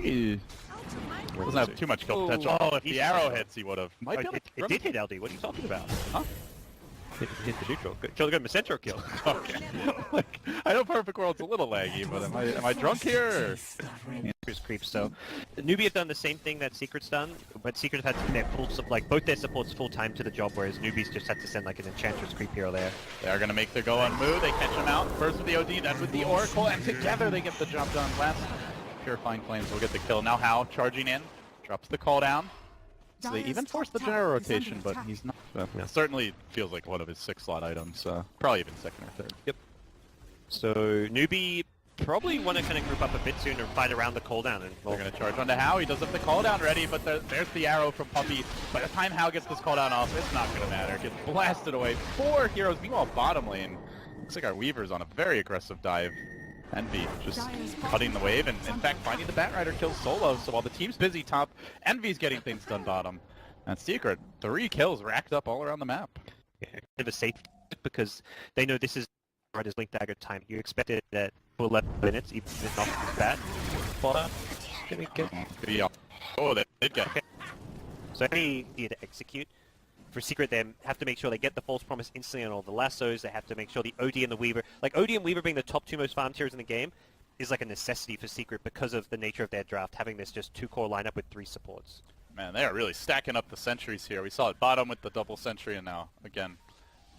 He doesn't have too much kill potential. Oh, if the arrow hits, he would have. It did hit LD. What are you talking about? Huh? Hit the neutral. Kill the Epicenter kill. Okay. Like, I know Perfect World's a little laggy, but am I drunk here? Creep. So, NewBee have done the same thing that Secret's done, but Secret have had their full both their supports full time to the job, whereas NewBee's just had to send like an Enchantress creep here or there. They are gonna make their go on Moo. They catch him out first with the OD, then with the Oracle, and together they get the job done. Last Purifying Flames will get the kill. Now How charging in, drops the call down. So they even force the general rotation, but he's not. It certainly feels like one of his 6-slot items. Probably even second or third. Yep. So NewBee probably want to kind of group up a bit sooner and fight around the cooldown. And they're going to charge onto How. He does have the cooldown ready, but there's the arrow from Puppey. By the time How gets this cooldown off, it's not going to matter. Gets blasted away. 4 heroes. Meanwhile, bottom lane. Looks like our Weaver's on a very aggressive dive. Envy just cutting the wave, and in fact finding the Batrider kills solo, so while the team's busy top, Envy's getting things done bottom. And Secret, 3 kills racked up all around the map. Yeah, bit of a safe because they know this is Rider's Link Dagger time. You expect it at 11 minutes, even if not as bad. Fodder. Oh, they did get. Okay. So any need to execute. For Secret, they have to make sure they get the False Promise instantly on all the lassos. They have to make sure the OD and the Weaver, like OD and Weaver being the top 2 most farmed tiers in the game, is like a necessity for Secret because of the nature of their draft, having this just 2-core lineup with 3 supports. Man, they are really stacking up the sentries here. We saw it bottom with the double sentry, and now again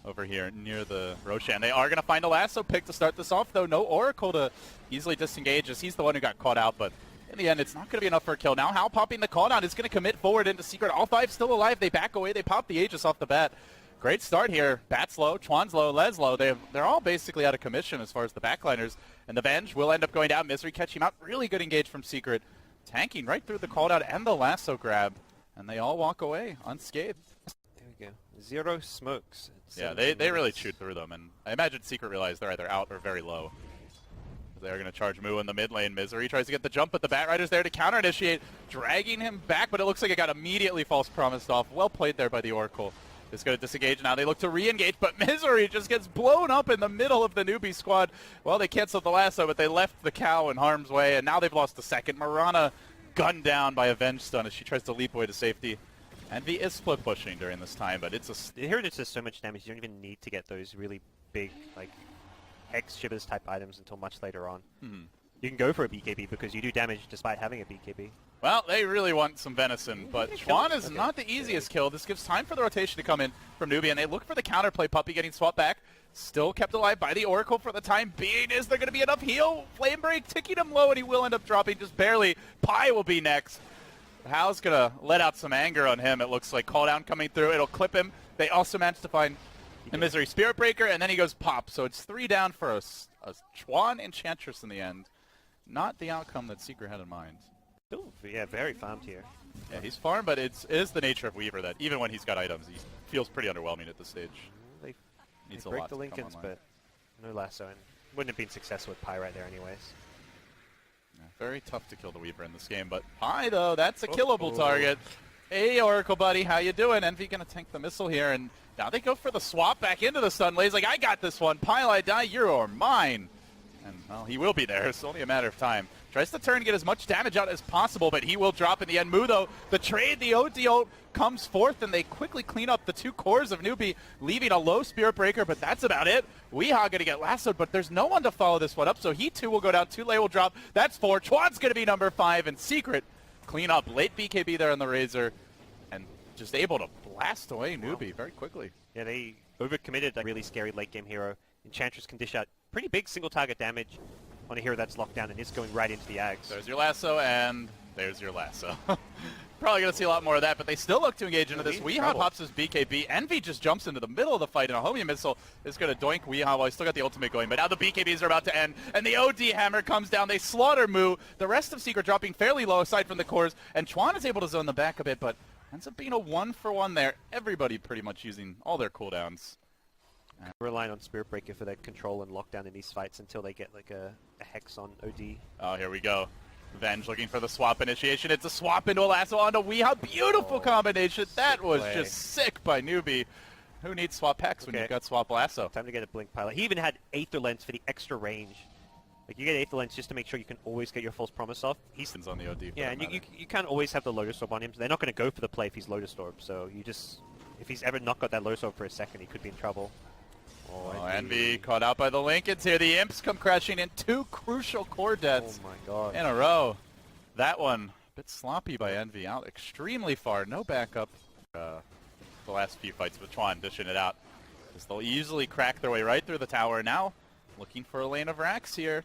over here near the Roshan. They are going to find a lasso pick to start this off, though. No Oracle to easily disengage, as he's the one who got caught out, but in the end, it's not going to be enough for a kill. Now How popping the cooldown is going to commit forward into Secret. All 5 still alive. They back away. They pop the Aegis off the bat. Great start here. Bat's low, Chuan's low, Les low. They're all basically out of commission as far as the backliners. And the Venge will end up going down. Misery catching him out. Really good engage from Secret. Tanking right through the cooldown and the lasso grab. And they all walk away unscathed. There we go. 0 smokes. Yeah, they really chewed through them. And I imagine Secret realized they're either out or very low. They're going to charge Moo in the mid lane. Misery tries to get the jump, but the Batrider's there to counter-initiate, dragging him back, but it looks like it got immediately false promised off. Well played there by the Oracle. It's going to disengage now. They look to re-engage, but Misery just gets blown up in the middle of the NewBee squad. Well, they canceled the lasso, but they left the cow in harm's way, and now they've lost a second. Marana gunned down by a Venge stun as she tries to leap away to safety. Envy is split pushing during this time, but it's a... Here it's just so much damage, you don't even need to get those really big, like... Hex Shivers type items until much later on. You can go for a BKB because you do damage despite having a BKB. Well, they really want some venison, but Chuan is not the easiest kill. This gives time for the rotation to come in from NewBee, and they look for the counterplay. Puppey getting swapped back. Still kept alive by the Oracle for the time being. Is there going to be enough heal? Flame Break ticking him low, and he will end up dropping just barely. Pi will be next. Hal's going to let out some anger on him, it looks like. Call down coming through. It'll clip him. They also managed to find the Misery Spirit Breaker, and then he goes pop. So it's 3 down for a Chuan Enchantress in the end. Not the outcome that Secret had in mind. Still, yeah, very farmed here. Yeah, he's farmed, but it is the nature of Weaver that even when he's got items, he feels pretty underwhelming at this stage. They Needs a break lot the to come Lincolns, online. but no lasso, and wouldn't have been successful with Pi right there anyways. Yeah, very tough to kill the Weaver in this game, but Pi, though, that's a killable target. Hey, Oracle buddy, how you doing? Envy gonna tank the missile here, and now they go for the swap back into the stun. Lay's like, I got this one. Pile, I die, you're mine. And, well, he will be there. It's only a matter of time. Tries to turn, get as much damage out as possible, but he will drop in the end. Moo, though, the trade, the OD ult comes forth, and they quickly clean up the 2 cores of NewBee, leaving a low Spirit Breaker, but that's about it. Weehaw gonna get lassoed, but there's no one to follow this one up, so he too will go down. 2 Lay will drop. That's 4. Chuan's gonna be number 5, and Secret clean up. Late BKB there on the Razor, and just able to blast away NewBee very quickly. Yeah, they overcommitted a really scary late game hero. Enchantress can dish out pretty big single target damage on a hero that's locked down and is going right into the Ags. There's your lasso, and there's your lasso. Probably going to see a lot more of that, but they still look to engage into this. Weehaw pops his BKB. Envy just jumps into the middle of the fight, and a homing missile is going to doink Weehaw while he's still got the ultimate going. But now the BKBs are about to end, and the OD hammer comes down. They slaughter Moo. The rest of Secret dropping fairly low aside from the cores, and Chuan is able to zone them back a bit, but ends up being a 1-for-1 there. Everybody pretty much using all their cooldowns. Relying on Spirit Breaker for that control and lockdown in these fights until they get like a Hex on OD. Oh, here we go. Venge looking for the swap initiation. It's a swap into a lasso onto Weehaw. Beautiful combination. That was just sick by NewBee. Who needs swap Hex when you've got swap lasso? Time to get a Blink Pilot. He even had Aether Lens for the extra range. Like, you get 8th lens just to make sure you can always get your false promise off. He's He's on the OD. yeah, and you can't always have the Lotus Orb on him. So they're not going to go for the play if he's Lotus Orb. So you just, if he's ever not got that Lotus Orb for a second, he could be in trouble. Oh, Envy caught out by the Lincolns here. The Imps come crashing in. 2 crucial core deaths Oh my god. in a row. That one, a bit sloppy by Envy. Out extremely far. No backup. The last few fights with Chuan dishing it out. Because they'll easily crack their way right through the tower. Now, looking for a lane of racks here.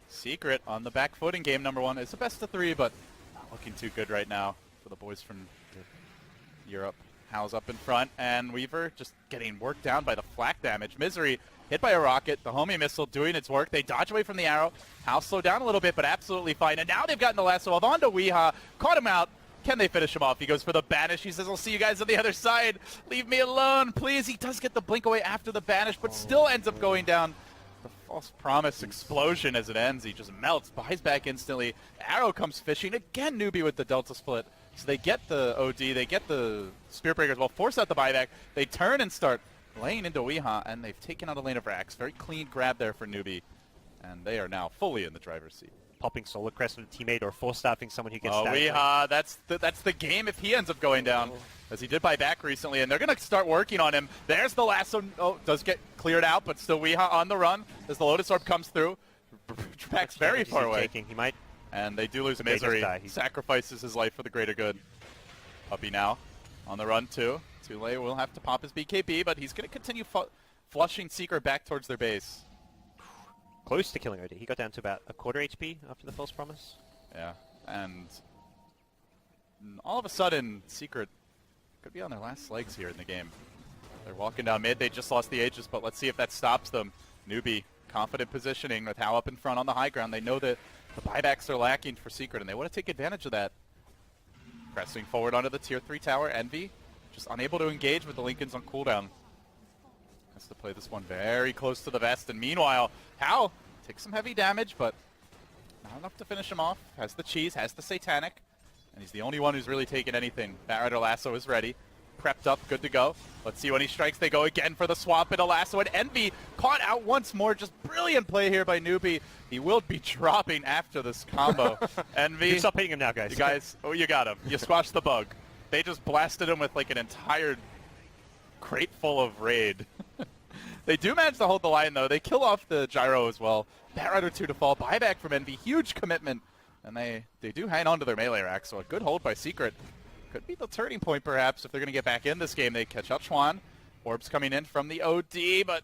Secret on the back foot in game number 1. It's a best of 3, but not looking too good right now for the boys from Europe. How's up in front, and Weaver just getting worked down by the flak damage. Misery hit by a rocket. The homing missile doing its work. They dodge away from the arrow. House slowed down a little bit, but absolutely fine. And now they've gotten the lasso of onto Weeha. Caught him out. Can they finish him off? He goes for the banish. He says, I'll see you guys on the other side. Leave me alone, please. He does get the blink away after the banish, but still ends up going down. The false promise explosion as it ends. He just melts, buys back instantly. Arrow comes fishing. Again, NewBee with the Delta split. So they get the OD, they get the Spear Breakers, well, force out the buyback. They turn and start laying into Weeha, and they've taken out a lane of racks. Very clean grab there for NewBee, and they are now fully in the driver's seat. Popping Solar Crest with a teammate or force-staffing someone who gets Oh, stacked. Weeha, that's the game if he ends up going down, as he did buy back recently, and they're going to start working on him. There's the lasso. Oh, does get cleared out, but still Weeha on the run as the Lotus Orb comes through. Back's very far away. He might. And they do lose Okay, Misery. just die. He sacrifices his life for the greater good. Puppey now on the run too. Tule will have to pop his BKB, but he's going to continue flushing Secret back towards their base. Close to killing OD. He got down to about a quarter HP after the false promise. Yeah, and all of a sudden, Secret could be on their last legs here in the game. They're walking down mid. They just lost the Aegis, but let's see if that stops them. NewBee, confident positioning with How up in front on the high ground. They know that the buybacks are lacking for Secret, and they want to take advantage of that. Pressing forward onto the tier 3 tower. Envy just unable to engage with the Lincolns on cooldown. Has to play this one very close to the vest, and meanwhile, How takes some heavy damage, but not enough to finish him off. Has the cheese, has the satanic, and he's the only one who's really taken anything. Batrider lasso is ready. Prepped up, good to go. Let's see when he strikes. They go again for the swap and a lasso, and Envy caught out once more. Just brilliant play here by NewBee. He will be dropping after this combo. Envy. You can stop hitting him now, guys. You guys, oh, you got him. You squashed the bug. They just blasted him with like an entire crate full of raid. They do manage to hold the line, though. They kill off the gyro as well. Batrider 2 to fall. Buyback from Envy. Huge commitment. And they do hang on to their melee rack, so a good hold by Secret. Could be the turning point, perhaps, if they're going to get back in this game. They catch up Chuan. Orbs coming in from the OD, but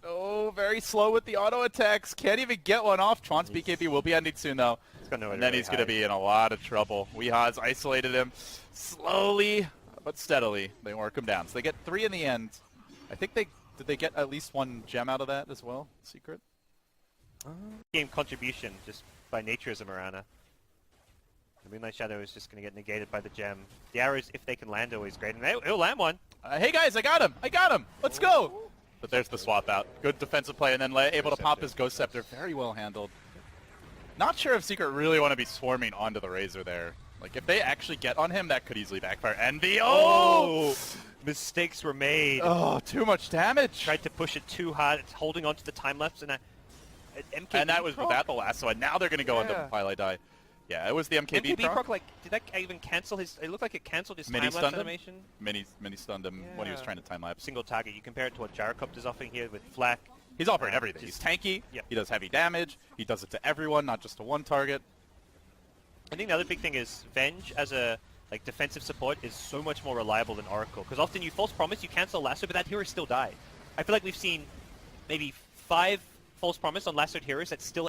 very slow with the auto attacks. Can't even get one off. Chuan's BKB will be ending soon, though. And then he's going to be in a lot of trouble. Weeha's isolated him slowly but steadily. They work him down. So they get 3 in the end. I think did they get at least 1 gem out of that as well, Secret? Game contribution, just by nature as a Marana. The Moonlight Shadow is just going to get negated by the gem. The arrows, if they can land, are always great. And he'll land one. Hey guys, I got him! Let's go! But there's the swap out. Good defensive play, and then able to pop his Ghost Scepter. Very well handled. Not sure if Secret really want to be swarming onto the Razor there. Like, if they actually get on him, that could easily backfire. Envy, Mistakes were made. Oh, too much damage! Tried to push it too hard. It's holding on to the time lapse, and MKB and that was proc? without the lasso, and now they're going to go into Twilight Die. Yeah, it was the MKB proc. Like, did that even cancel his... It looked like it canceled his Mini time-lapse stunned him? animation. Mini stunned him when he was trying to time-lapse. Single target. You compare it to what Gyrocopter's offering here with Flak. He's offering everything. He's tanky. Yep. He does heavy damage. He does it to everyone, not just to one target. I think the other big thing is Venge as a defensive support is so much more reliable than Oracle. Because often you false promise, you cancel lasso, but that hero still died. I feel like we've seen maybe 5 false promise on lassoed heroes that still